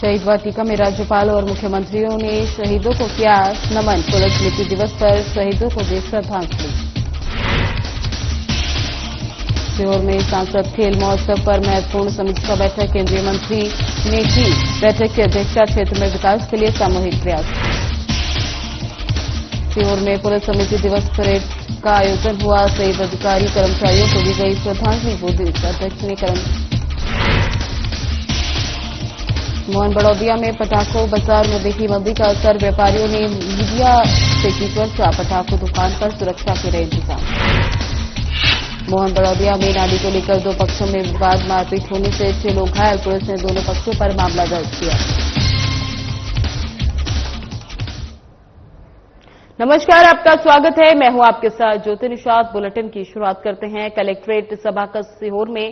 शहीद वाटिका में राज्यपाल और मुख्यमंत्रियों ने शहीदों को किया नमन। पुलिस स्मृति दिवस पर शहीदों को दी श्रद्धांजलि। सीहोर में सांसद खेल महोत्सव पर महत्वपूर्ण समीक्षा बैठक। केंद्रीय मंत्री ने की बैठक की अध्यक्षता। क्षेत्र में विकास के लिए सामूहिक प्रयास। सीहोर में पुलिस स्मृति दिवस परेड का आयोजन हुआ। शहीद अधिकारी कर्मचारियों को दी गई श्रद्धांजलि। बूथ अध्यक्ष ने मोहन बड़ौदिया में पटाखों बाजार में देखी मंदी का असर। व्यापारियों ने मीडिया से की चर्चा। पटाखों दुकान पर सुरक्षा के रहे इंतजाम। मोहन बड़ौदिया में नाली को लेकर दो पक्षों में विवाद। मारपीट होने से 6 लोग घायल। पुलिस ने दोनों पक्षों पर मामला दर्ज किया। नमस्कार, आपका स्वागत है। मैं हूं आपके साथ ज्योति निषाद। बुलेटिन की शुरुआत करते हैं। कलेक्ट्रेट सभाकक्ष सीहोर में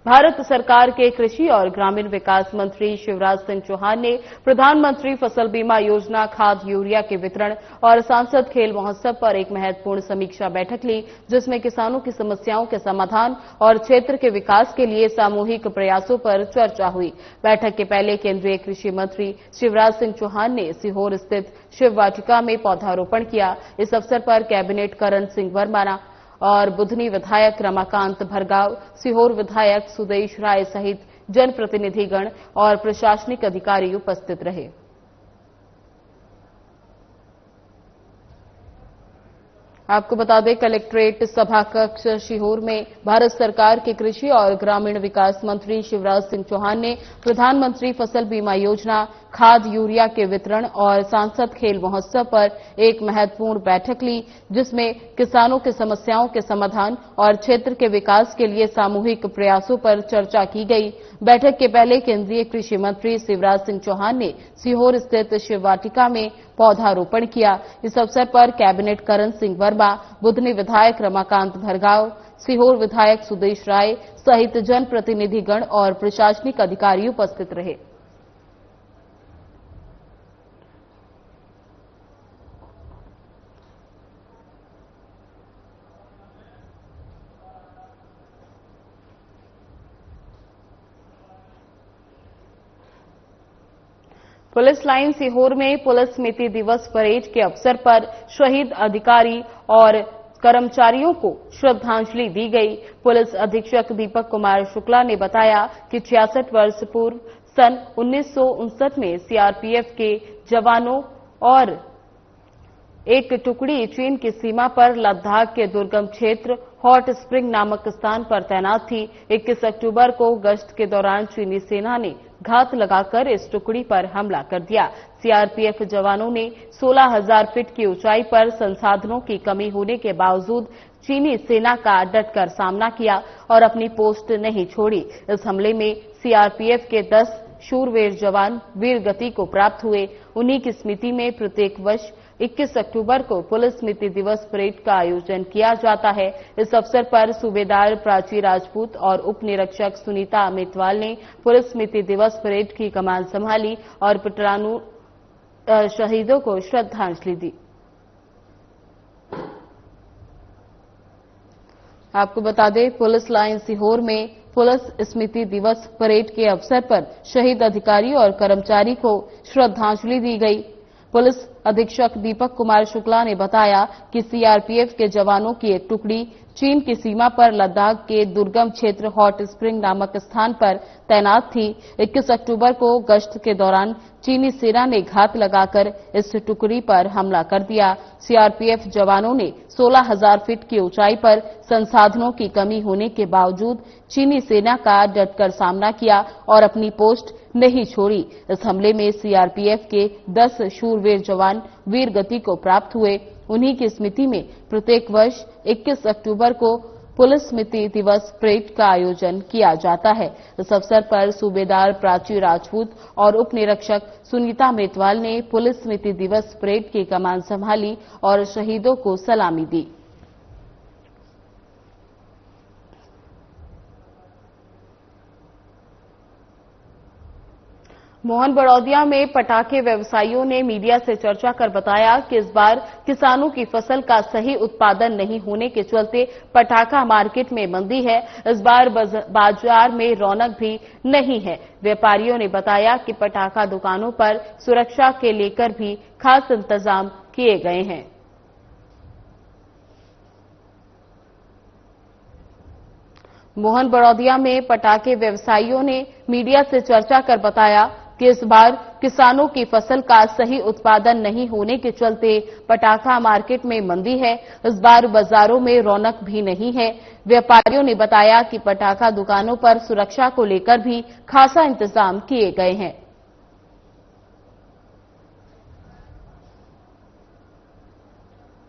भारत सरकार के कृषि और ग्रामीण विकास मंत्री शिवराज सिंह चौहान ने प्रधानमंत्री फसल बीमा योजना, खाद, यूरिया के वितरण और सांसद खेल महोत्सव पर एक महत्वपूर्ण समीक्षा बैठक ली, जिसमें किसानों की समस्याओं के समाधान और क्षेत्र के विकास के लिए सामूहिक प्रयासों पर चर्चा हुई। बैठक के पहले केंद्रीय कृषि मंत्री शिवराज सिंह चौहान ने सीहोर स्थित शिव वाटिका में पौधारोपण किया। इस अवसर पर कैबिनेट करण सिंह वर्मा और बुधनी विधायक रमाकांत भरगाव, सीहोर विधायक सुदेश राय सहित जनप्रतिनिधिगण और प्रशासनिक अधिकारी उपस्थित रहे। आपको बता दें, कलेक्ट्रेट सभाकक्ष सीहोर में भारत सरकार के कृषि और ग्रामीण विकास मंत्री शिवराज सिंह चौहान ने प्रधानमंत्री फसल बीमा योजना, खाद, यूरिया के वितरण और सांसद खेल महोत्सव पर एक महत्वपूर्ण बैठक ली, जिसमें किसानों की समस्याओं के समाधान और क्षेत्र के विकास के लिए सामूहिक प्रयासों पर चर्चा की गई। बैठक के पहले केंद्रीय कृषि मंत्री शिवराज सिंह चौहान ने सीहोर स्थित शिव वाटिका में पौधारोपण किया। इस अवसर पर कैबिनेट करण सिंह वर्मा, बुधनी विधायक रमाकांत भरगाव, सीहोर विधायक सुदेश राय सहित जनप्रतिनिधिगण और प्रशासनिक अधिकारी उपस्थित रहे। पुलिस लाइन सीहोर में पुलिस स्मृति दिवस परेड के अवसर पर शहीद अधिकारी और कर्मचारियों को श्रद्धांजलि दी गई। पुलिस अधीक्षक दीपक कुमार शुक्ला ने बताया कि 66 वर्ष पूर्व सन 1959 में सीआरपीएफ के जवानों और एक टुकड़ी चीन की सीमा पर लद्दाख के दुर्गम क्षेत्र हॉट स्प्रिंग नामक स्थान पर तैनात थी। 21 अक्टूबर को गश्त के दौरान चीनी सेना ने घात लगाकर इस टुकड़ी पर हमला कर दिया। सीआरपीएफ जवानों ने 16,000 फीट की ऊंचाई पर संसाधनों की कमी होने के बावजूद चीनी सेना का डटकर सामना किया और अपनी पोस्ट नहीं छोड़ी। इस हमले में सीआरपीएफ के 10 शूरवीर जवान वीर गति को प्राप्त हुए। उन्हीं की स्मृति में प्रत्येक वर्ष 21 अक्टूबर को पुलिस स्मृति दिवस परेड का आयोजन किया जाता है। इस अवसर पर सूबेदार प्राची राजपूत और उप निरीक्षक सुनीता अमितवाल ने पुलिस स्मृति दिवस परेड की कमान संभाली और पटरानू शहीदों को श्रद्धांजलि दी। आपको बता दें, पुलिस लाइन सीहोर में पुलिस स्मृति दिवस परेड के अवसर पर शहीद अधिकारी और कर्मचारी को श्रद्धांजलि दी गई। पुलिस अधीक्षक दीपक कुमार शुक्ला ने बताया कि सीआरपीएफ के जवानों की एक टुकड़ी चीन की सीमा पर लद्दाख के दुर्गम क्षेत्र हॉट स्प्रिंग नामक स्थान पर तैनात थी। 21 अक्टूबर को गश्त के दौरान चीनी सेना ने घात लगाकर इस टुकड़ी पर हमला कर दिया। सीआरपीएफ जवानों ने 16,000 फीट की ऊंचाई पर संसाधनों की कमी होने के बावजूद चीनी सेना का डटकर सामना किया और अपनी पोस्ट नहीं छोड़ी। इस हमले में सीआरपीएफ के 10 शूरवीर जवान वीर गति को प्राप्त हुए। उन्हीं की स्मृति में प्रत्येक वर्ष 21 अक्टूबर को पुलिस स्मृति दिवस परेड का आयोजन किया जाता है। इस अवसर पर सूबेदार प्राची राजपूत और उप निरीक्षक सुनीता अमितवाल ने पुलिस स्मृति दिवस परेड की कमान संभाली और शहीदों को सलामी दी। मोहन बड़ौदिया में पटाखे व्यवसायियों ने मीडिया से चर्चा कर बताया कि इस बार किसानों की फसल का सही उत्पादन नहीं होने के चलते पटाखा मार्केट में मंदी है। इस बार बाजार में रौनक भी नहीं है। व्यापारियों ने बताया कि पटाखा दुकानों पर सुरक्षा के लेकर भी खास इंतजाम किए गए हैं। मोहन बड़ौदिया में पटाखे व्यवसायियों ने मीडिया से चर्चा कर बताया कि इस बार किसानों की फसल का सही उत्पादन नहीं होने के चलते पटाखा मार्केट में मंदी है। इस बार बाजारों में रौनक भी नहीं है। व्यापारियों ने बताया कि पटाखा दुकानों पर सुरक्षा को लेकर भी खासा इंतजाम किए गए हैं।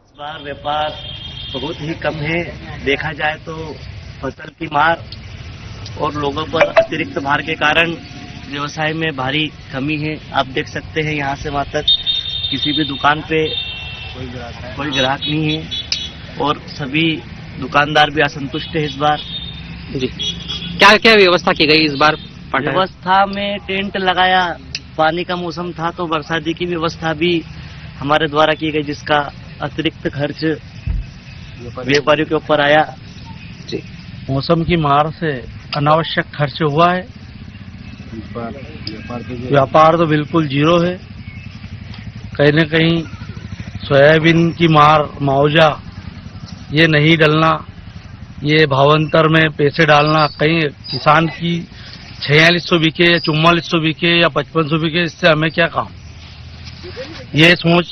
इस बार व्यापार बहुत ही कम है। देखा जाए तो फसल की मार और लोगों पर अतिरिक्त भार के कारण व्यवसाय में भारी कमी है। आप देख सकते हैं यहाँ से वहां तक किसी भी दुकान पे कोई ग्राहक नहीं है और सभी दुकानदार भी असंतुष्ट है इस बार। जी, क्या क्या व्यवस्था की गई इस बार? व्यवस्था में टेंट लगाया, पानी का मौसम था तो बरसाती की व्यवस्था भी हमारे द्वारा की गई, जिसका अतिरिक्त खर्च व्यापारियों के ऊपर आया। जी, मौसम की मार से अनावश्यक खर्च हुआ है। व्यापार तो बिल्कुल जीरो है। कहीं न कहीं सोयाबीन की मार, मुआवजा ये नहीं डलना, ये भावांतर में पैसे डालना, कहीं किसान की 4600 बिके या 4400 बिके या 5500 बिके, इससे हमें क्या काम। ये सोच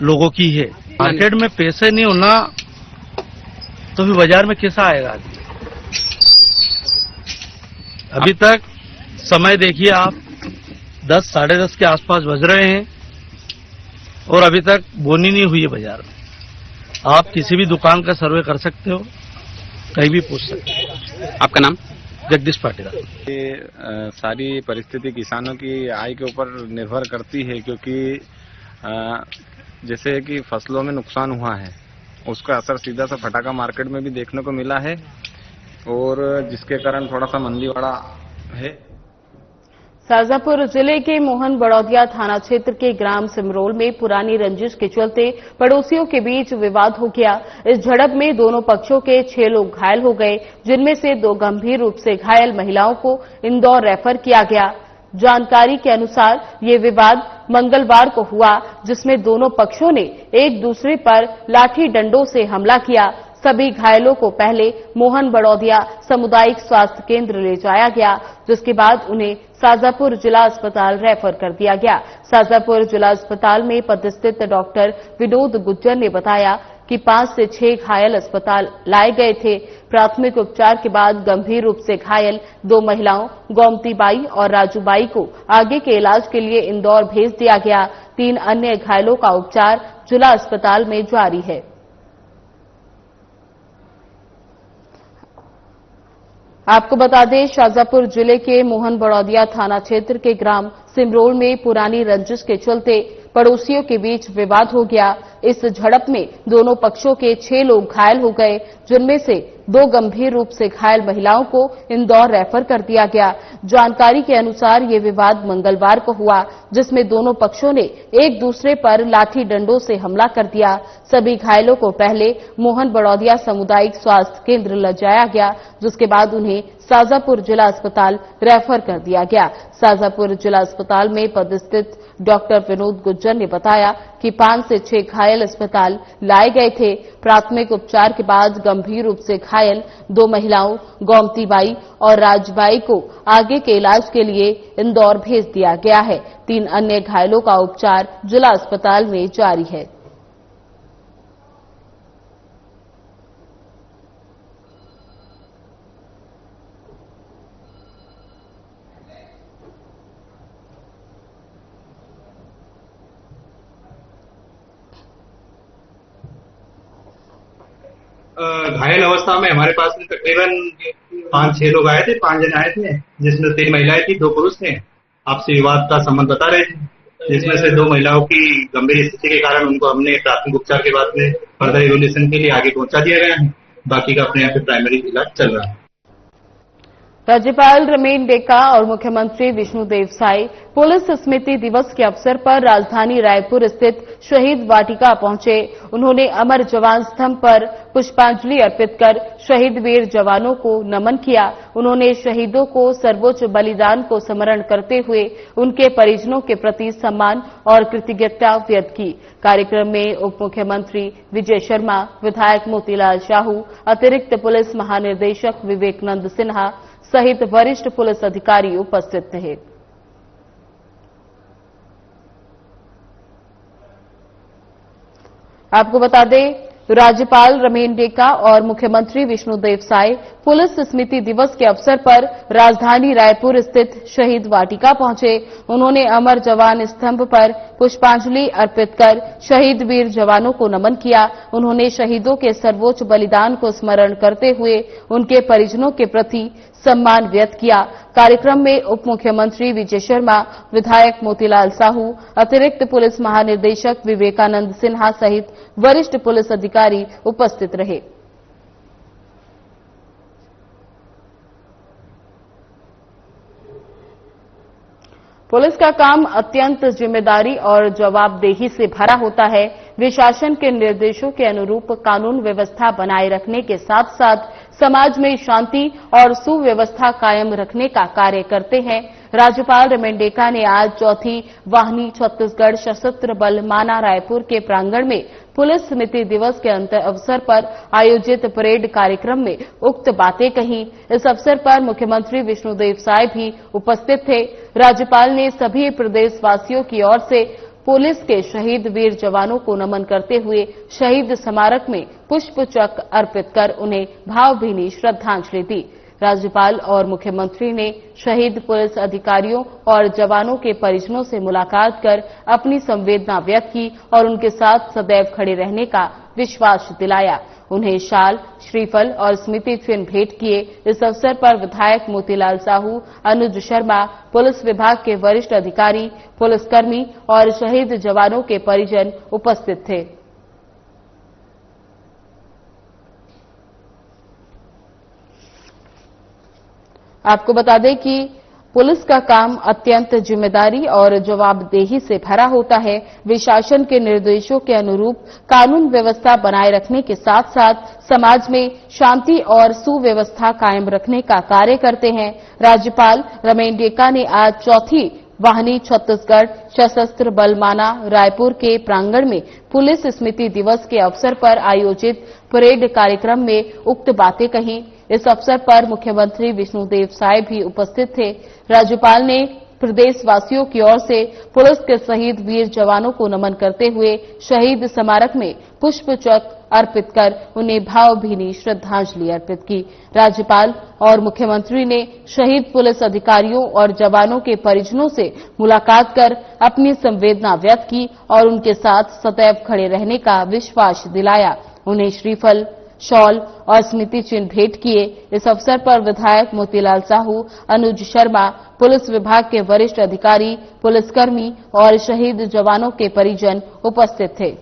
लोगों की है। मार्केट में पैसे नहीं होना तो फिर बाजार में कैसा आएगा? अभी तक समय देखिए आप, 10 साढ़े 10 के आसपास बज रहे हैं और अभी तक बोनी नहीं हुई है बाजार में। आप किसी भी दुकान का सर्वे कर सकते हो, कहीं भी पूछ सकते हो। आपका नाम? जगदीश पाटीदार। ये सारी परिस्थिति किसानों की आय के ऊपर निर्भर करती है, क्योंकि जैसे कि फसलों में नुकसान हुआ है उसका असर सीधा सा पटाखा मार्केट में भी देखने को मिला है और जिसके कारण थोड़ा सा मंदी बढ़ा है। शाजापुर जिले के मोहन बड़ौदिया थाना क्षेत्र के ग्राम सिमरोल में पुरानी रंजिश के चलते पड़ोसियों के बीच विवाद हो गया। इस झड़प में दोनों पक्षों के 6 लोग घायल हो गए, जिनमें से 2 गंभीर रूप से घायल महिलाओं को इंदौर रेफर किया गया। जानकारी के अनुसार ये विवाद मंगलवार को हुआ, जिसमें दोनों पक्षों ने एक दूसरे पर लाठी डंडों से हमला किया। सभी घायलों को पहले मोहन बड़ौदिया सामुदायिक स्वास्थ्य केंद्र ले जाया गया, जिसके बाद उन्हें शाजापुर जिला अस्पताल रेफर कर दिया गया। शाजापुर जिला अस्पताल में पदस्थित डॉक्टर विनोद गुज्जर ने बताया कि 5 से 6 घायल अस्पताल लाए गए थे। प्राथमिक उपचार के बाद गंभीर रूप से घायल 2 महिलाओं गोमती बाई और राजू बाई को आगे के इलाज के लिए इंदौर भेज दिया गया। 3 अन्य घायलों का उपचार जिला अस्पताल में जारी है। आपको बता दें, शाजापुर जिले के मोहन बड़ौदिया थाना क्षेत्र के ग्राम सिमरोल में पुरानी रंजिश के चलते पड़ोसियों के बीच विवाद हो गया। इस झड़प में दोनों पक्षों के 6 लोग घायल हो गए, जिनमें से 2 गंभीर रूप से घायल महिलाओं को इंदौर रेफर कर दिया गया। जानकारी के अनुसार ये विवाद मंगलवार को हुआ, जिसमें दोनों पक्षों ने एक दूसरे पर लाठी डंडों से हमला कर दिया। सभी घायलों को पहले मोहन बड़ौदिया सामुदायिक स्वास्थ्य केंद्र ले जाया गया, जिसके बाद उन्हें शाजापुर जिला अस्पताल रेफर कर दिया गया। शाजापुर जिला अस्पताल में पदस्थित डॉक्टर विनोद गुज्जर ने बताया कि 5 से 6 घायल अस्पताल लाए गए थे। प्राथमिक उपचार के बाद गंभीर रूप से घायल 2 महिलाओं गोमती बाई और राजबाई को आगे के इलाज के लिए इंदौर भेज दिया गया है। 3 अन्य घायलों का उपचार जिला अस्पताल में जारी है। घायल अवस्था में हमारे पास में तकरीबन 5-6 लोग आए थे। 5 जन आए थे, जिसमें 3 महिलाएं थी, 2 पुरुष थे। आपसी विवाद का संबंध बता रहे थे, जिसमें से 2 महिलाओं की गंभीर स्थिति के कारण उनको हमने प्राथमिक उपचार के बाद में फर्दर इवोल्यूशन के लिए आगे पहुंचा दिया गया है। बाकी का अपने यहाँ पे प्राइमरी इलाज चल रहा है। राज्यपाल रमेन डेका और मुख्यमंत्री विष्णुदेव साय पुलिस स्मृति दिवस के अवसर पर राजधानी रायपुर स्थित शहीद वाटिका पहुंचे। उन्होंने अमर जवान स्तंभ पर पुष्पांजलि अर्पित कर शहीद वीर जवानों को नमन किया। उन्होंने शहीदों को सर्वोच्च बलिदान को स्मरण करते हुए उनके परिजनों के प्रति सम्मान और कृतज्ञता व्यक्त की। कार्यक्रम में उप मुख्यमंत्री विजय शर्मा, विधायक मोतीलाल साहू, अतिरिक्त पुलिस महानिदेशक विवेकानंद सिन्हा सहित वरिष्ठ पुलिस अधिकारी उपस्थित थे। आपको बता दें, राज्यपाल रमेन डेका और मुख्यमंत्री विष्णुदेव साय पुलिस स्मृति दिवस के अवसर पर राजधानी रायपुर स्थित शहीद वाटिका पहुंचे। उन्होंने अमर जवान स्तंभ पर पुष्पांजलि अर्पित कर शहीद वीर जवानों को नमन किया। उन्होंने शहीदों के सर्वोच्च बलिदान को स्मरण करते हुए उनके परिजनों के प्रति सम्मान व्यक्त किया। कार्यक्रम में उप मुख्यमंत्री विजय शर्मा, विधायक मोतीलाल साहू, अतिरिक्त पुलिस महानिदेशक विवेकानंद सिन्हा सहित वरिष्ठ पुलिस अधिकारी उपस्थित रहे। पुलिस का काम अत्यंत जिम्मेदारी और जवाबदेही से भरा होता है। वे शासन के निर्देशों के अनुरूप कानून व्यवस्था बनाए रखने के साथ साथ समाज में शांति और सुव्यवस्था कायम रखने का कार्य करते हैं। राज्यपाल रमेन डेका ने आज चौथी वाहिनी छत्तीसगढ़ सशस्त्र बल माना रायपुर के प्रांगण में पुलिस स्मृति दिवस के अवसर पर आयोजित परेड कार्यक्रम में उक्त बातें कही। इस अवसर पर मुख्यमंत्री विष्णुदेव साय भी उपस्थित थे। राज्यपाल ने सभी प्रदेशवासियों की ओर से पुलिस के शहीद वीर जवानों को नमन करते हुए शहीद स्मारक में पुष्प चक्र अर्पित कर उन्हें भावभीनी श्रद्धांजलि दी। राज्यपाल और मुख्यमंत्री ने शहीद पुलिस अधिकारियों और जवानों के परिजनों से मुलाकात कर अपनी संवेदना व्यक्त की और उनके साथ सदैव खड़े रहने का विश्वास दिलाया। उन्हें शाल, श्रीफल और स्मृति चिन्ह भेंट किए। इस अवसर पर विधायक मोतीलाल साहू, अनुज शर्मा, पुलिस विभाग के वरिष्ठ अधिकारी, पुलिसकर्मी और शहीद जवानों के परिजन उपस्थित थे। आपको बता दें कि पुलिस का काम अत्यंत जिम्मेदारी और जवाबदेही से भरा होता है। वे शासन के निर्देशों के अनुरूप कानून व्यवस्था बनाए रखने के साथ साथ समाज में शांति और सुव्यवस्था कायम रखने का कार्य करते हैं। राज्यपाल रमेन डेका ने आज चौथी वाहिनी छत्तीसगढ़ सशस्त्र बल माना रायपुर के प्रांगण में पुलिस स्मृति दिवस के अवसर पर आयोजित परेड कार्यक्रम में उक्त बातें कही। इस अवसर पर मुख्यमंत्री विष्णुदेव साय भी उपस्थित थे। राज्यपाल ने प्रदेशवासियों की ओर से पुलिस के शहीद वीर जवानों को नमन करते हुए शहीद स्मारक में पुष्प चक्र अर्पित कर उन्हें भावभीनी श्रद्धांजलि अर्पित की। राज्यपाल और मुख्यमंत्री ने शहीद पुलिस अधिकारियों और जवानों के परिजनों से मुलाकात कर अपनी संवेदना व्यक्त की और उनके साथ सदैव खड़े रहने का विश्वास दिलाया। उन्हें श्रीफल, शॉल और स्मृति चिन्ह भेंट किए। इस अवसर पर विधायक मोतीलाल साहू, अनुज शर्मा, पुलिस विभाग के वरिष्ठ अधिकारी, पुलिसकर्मी और शहीद जवानों के परिजन उपस्थित थे।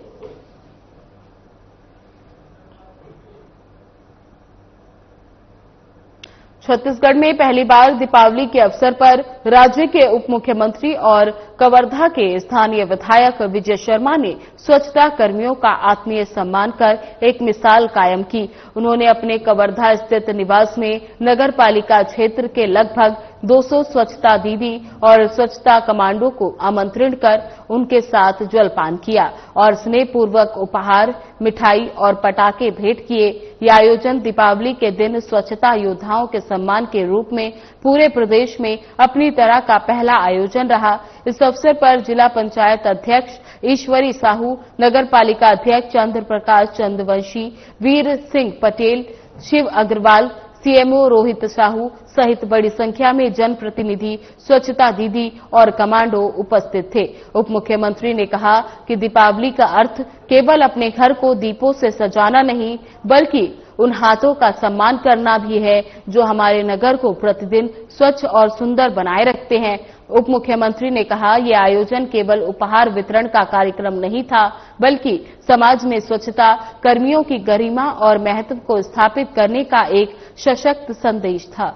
छत्तीसगढ़ में पहली बार दीपावली के अवसर पर राज्य के उप मुख्यमंत्री और कवर्धा के स्थानीय विधायक विजय शर्मा ने स्वच्छता कर्मियों का आत्मीय सम्मान कर एक मिसाल कायम की। उन्होंने अपने कवर्धा स्थित निवास में नगर पालिका क्षेत्र के लगभग 200 स्वच्छता दीदी और स्वच्छता कमांडो को आमंत्रित कर उनके साथ जलपान किया और स्नेहपूर्वक उपहार, मिठाई और पटाखे भेंट किए। यह आयोजन दीपावली के दिन स्वच्छता योद्धाओं के सम्मान के रूप में पूरे प्रदेश में अपनी तरह का पहला आयोजन रहा। इस अवसर पर जिला पंचायत अध्यक्ष ईश्वरी साहू, नगर पालिका अध्यक्ष चंद्र प्रकाश चंद्रवंशी, वीर सिंह पटेल, शिव अग्रवाल, सीएमओ रोहित साहू सहित बड़ी संख्या में जनप्रतिनिधि, स्वच्छता दीदी और कमांडो उपस्थित थे। उप मुख्यमंत्री ने कहा कि दीपावली का अर्थ केवल अपने घर को दीपों से सजाना नहीं, बल्कि उन हाथों का सम्मान करना भी है जो हमारे नगर को प्रतिदिन स्वच्छ और सुंदर बनाए रखते हैं। उप मुख्यमंत्री ने कहा, यह आयोजन केवल उपहार वितरण का कार्यक्रम नहीं था, बल्कि समाज में स्वच्छता कर्मियों की गरिमा और महत्व को स्थापित करने का एक सशक्त संदेश था।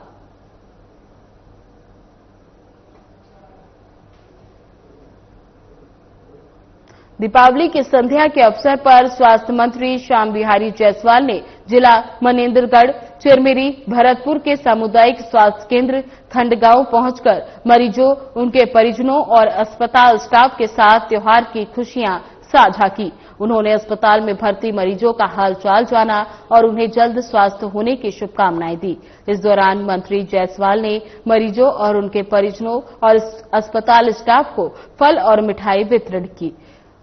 दीपावली की संध्या के अवसर पर स्वास्थ्य मंत्री श्याम बिहारी जायसवाल ने जिला मनेंद्रगढ़, चिरमिरी, भरतपुर के सामुदायिक स्वास्थ्य केंद्र खंडगांव पहुंचकर मरीजों, उनके परिजनों और अस्पताल स्टाफ के साथ त्योहार की खुशियां साझा की। उन्होंने अस्पताल में भर्ती मरीजों का हालचाल जाना और उन्हें जल्द स्वस्थ होने की शुभकामनाएं दी। इस दौरान मंत्री जायसवाल ने मरीजों और उनके परिजनों और अस्पताल स्टाफ को फल और मिठाई वितरण की।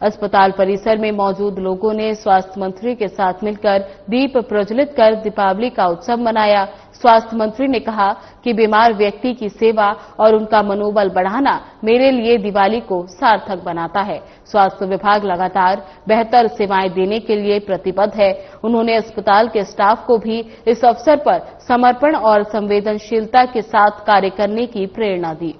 अस्पताल परिसर में मौजूद लोगों ने स्वास्थ्य मंत्री के साथ मिलकर दीप प्रज्वलित कर दीपावली का उत्सव मनाया। स्वास्थ्य मंत्री ने कहा कि बीमार व्यक्ति की सेवा और उनका मनोबल बढ़ाना मेरे लिए दिवाली को सार्थक बनाता है। स्वास्थ्य विभाग लगातार बेहतर सेवाएं देने के लिए प्रतिबद्ध है। उन्होंने अस्पताल के स्टाफ को भी इस अवसर पर समर्पण और संवेदनशीलता के साथ कार्य करने की प्रेरणा दी।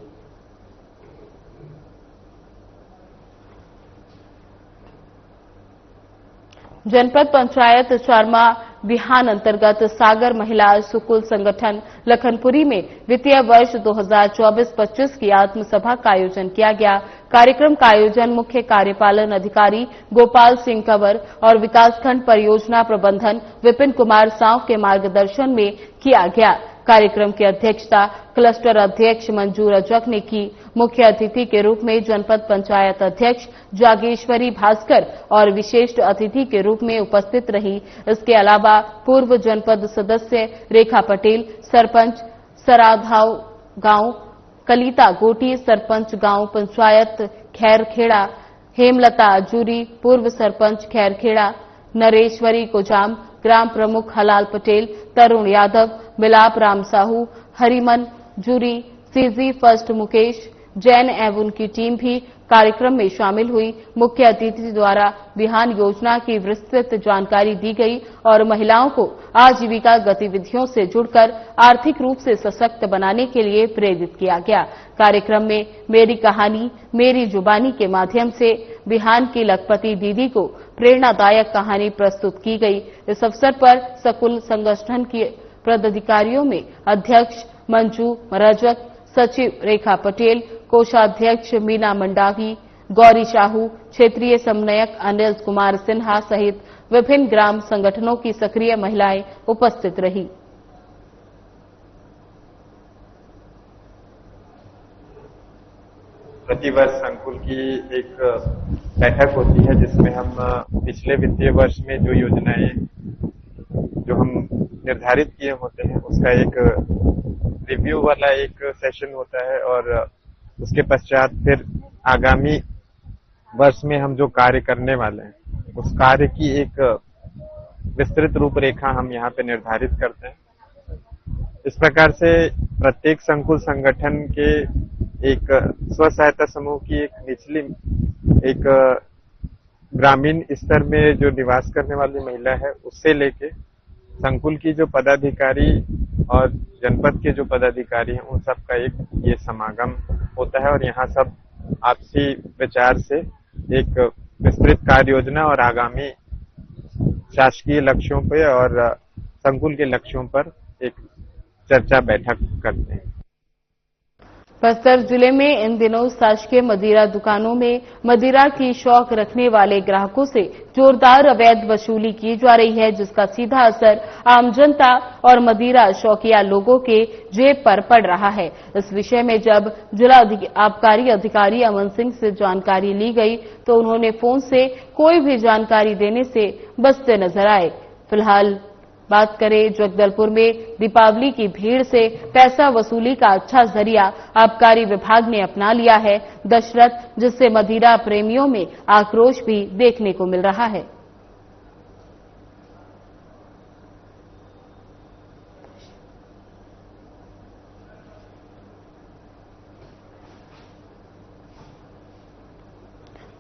जनपद पंचायत चारमा बिहान अंतर्गत सागर महिला सुकुल संगठन लखनपुरी में वित्तीय वर्ष 2024-25 की आत्मसभा का आयोजन किया गया। कार्यक्रम का आयोजन मुख्य कार्यपालन अधिकारी गोपाल सिंह कंवर और विकासखंड परियोजना प्रबंधन विपिन कुमार साव के मार्गदर्शन में किया गया। कार्यक्रम की अध्यक्षता क्लस्टर अध्यक्ष मंजू रजक ने की। मुख्य अतिथि के रूप में जनपद पंचायत अध्यक्ष जागेश्वरी भास्कर और विशिष्ट अतिथि के रूप में उपस्थित रही। इसके अलावा पूर्व जनपद सदस्य रेखा पटेल, सरपंच सराधाव गांव कलीता गोटी, सरपंच गांव पंचायत खैरखेड़ा हेमलता अजूरी, पूर्व सरपंच खैरखेड़ा नरेश्वरी कोजाम, ग्राम प्रमुख हलाल पटेल, तरुण यादव, मिलाप राम साहू, हरिमन जूरी, सीजी फर्स्ट मुकेश जैन एवं उनकी टीम भी कार्यक्रम में शामिल हुई। मुख्य अतिथि द्वारा बिहान योजना की विस्तृत जानकारी दी गई और महिलाओं को आजीविका गतिविधियों से जुड़कर आर्थिक रूप से सशक्त बनाने के लिए प्रेरित किया गया। कार्यक्रम में मेरी कहानी मेरी जुबानी के माध्यम से बिहान की लखपति दीदी को प्रेरणादायक कहानी प्रस्तुत की गई। इस अवसर पर सकुल संगठन के पदाधिकारियों में अध्यक्ष मंजू रजक, सचिव रेखा पटेल, कोषाध्यक्ष मीना मंडावी, गौरी साहू, क्षेत्रीय समन्वयक अनिल कुमार सिन्हा सहित विभिन्न ग्राम संगठनों की सक्रिय महिलाएं उपस्थित रही। प्रतिवर्ष संकुल की एक बैठक होती है जिसमें हम पिछले वित्तीय वर्ष में जो योजनाएं जो हम निर्धारित किए होते हैं उसका एक रिव्यू वाला एक सेशन होता है और उसके पश्चात फिर आगामी वर्ष में हम जो कार्य करने वाले हैं उस कार्य की एक विस्तृत रूपरेखा हम यहाँ पे निर्धारित करते हैं। इस प्रकार से प्रत्येक संकुल संगठन के एक स्व सहायता समूह की एक निचली एक ग्रामीण स्तर में जो निवास करने वाली महिला है उससे लेके संकुल की जो पदाधिकारी और जनपद के जो पदाधिकारी हैं उन सब का एक ये समागम होता है और यहाँ सब आपसी विचार से एक विस्तृत कार्य योजना और आगामी शासकीय लक्ष्यों पे और संकुल के लक्ष्यों पर एक चर्चा बैठक करते हैं। बस्तर जिले में इन दिनों शासकीय मदिरा दुकानों में मदिरा की शौक रखने वाले ग्राहकों से जोरदार अवैध वसूली की जा रही है, जिसका सीधा असर आम जनता और मदिरा शौकिया लोगों के जेब पर पड़ रहा है। इस विषय में जब जिला आबकारी अधिकारी अमन सिंह से जानकारी ली गई तो उन्होंने फोन से कोई भी जानकारी देने से बचते नजर आए। फिलहाल बात करें जगदलपुर में दीपावली की भीड़ से पैसा वसूली का अच्छा जरिया आबकारी विभाग ने अपना लिया है दशरथ, जिससे मदिरा प्रेमियों में आक्रोश भी देखने को मिल रहा है।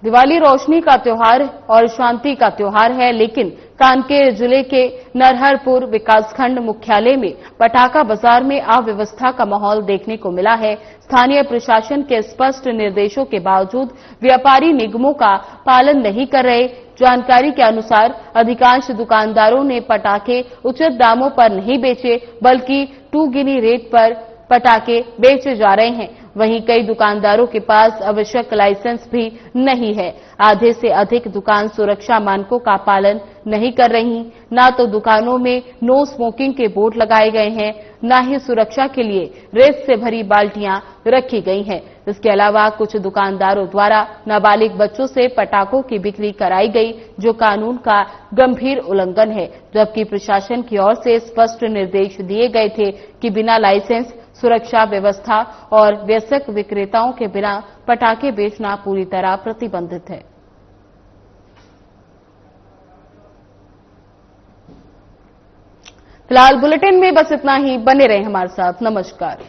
दिवाली रोशनी का त्योहार और शांति का त्योहार है, लेकिन कांकेर जिले के नरहरपुर विकासखंड मुख्यालय में पटाखा बाजार में अव्यवस्था का माहौल देखने को मिला है। स्थानीय प्रशासन के स्पष्ट निर्देशों के बावजूद व्यापारी नियमों का पालन नहीं कर रहे। जानकारी के अनुसार अधिकांश दुकानदारों ने पटाखे उचित दामों पर नहीं बेचे, बल्कि 2 गिनी रेट पर पटाखे बेचे जा रहे हैं। वहीं कई दुकानदारों के पास आवश्यक लाइसेंस भी नहीं है। आधे से अधिक दुकान सुरक्षा मानकों का पालन नहीं कर रही। न तो दुकानों में नो स्मोकिंग के बोर्ड लगाए गए हैं, न ही सुरक्षा के लिए रेत से भरी बाल्टियां रखी गई हैं। इसके अलावा कुछ दुकानदारों द्वारा नाबालिग बच्चों से पटाखों की बिक्री कराई गई, जो कानून का गंभीर उल्लंघन है। जबकि प्रशासन की ओर से स्पष्ट निर्देश दिए गए थे कि बिना लाइसेंस, सुरक्षा व्यवस्था और व्यसक विक्रेताओं के बिना पटाखे बेचना पूरी तरह प्रतिबंधित है। फिलहाल बुलेटिन में बस इतना ही। बने रहे हमारे साथ। नमस्कार।